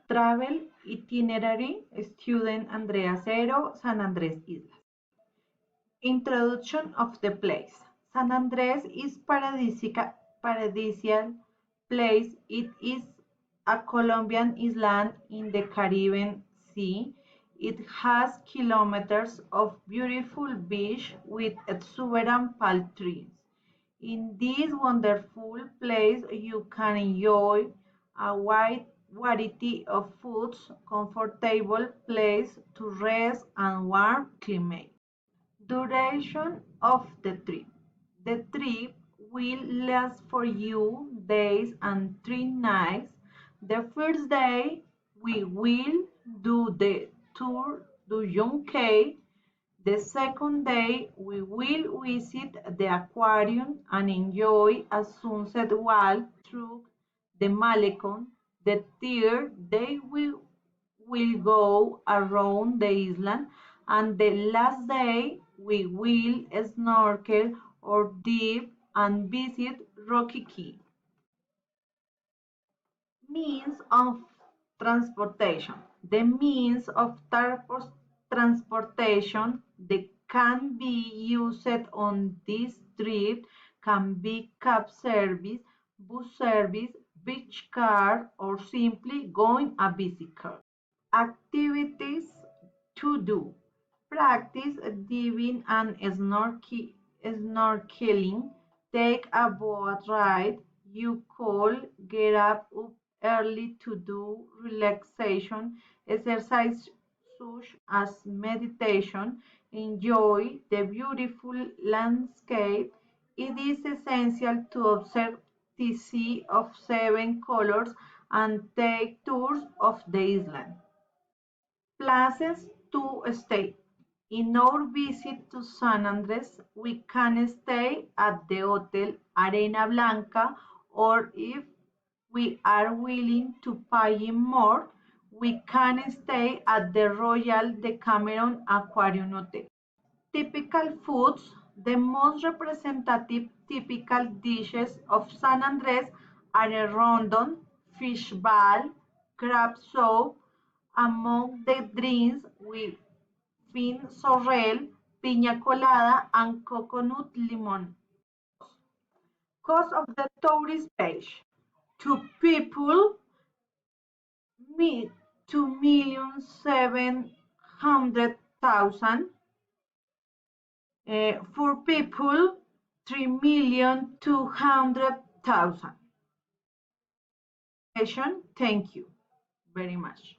Travel Itinerary, Student Andrea Cero, San Andrés Islas. Introduction of the place. San Andrés is paradisiacal place. It is a Colombian island in the Caribbean Sea. It has kilometers of beautiful beach with exuberant palm trees. In this wonderful place, you can enjoy a wide variety of foods, comfortable place to rest, and warm climate. Duration of the trip. The trip will last for you days and 3 nights. The first day we will do the tour to Yonke. The second day we will visit the aquarium and enjoy a sunset walk through the Malecon. The third day we will go around the island, and the last day we will snorkel or dip and visit Rocky Key. Means of transportation. The means of transportation that can be used on this trip can be cab service, bus service, beach car, or simply going a bicycle. Activities to do. Practice diving and snorkeling. Take a boat ride. You could get up early to do relaxation exercise such as meditation. Enjoy the beautiful landscape. It is essential to observe the sea of seven colors and take tours of the island. Places to stay. In our visit to San Andres, we can stay at the Hotel Arena Blanca, or if we are willing to pay more, we can stay at the Royal Decameron Aquarium Hotel. Typical foods. The most representative typical dishes of San Andres are a rondon, fish ball, crab soup. Among the drinks we find sorrel, piña colada, and coconut lemon. Cost of the tourist page. To people, 2,700,000. For people, 3,200,000. Thank you very much.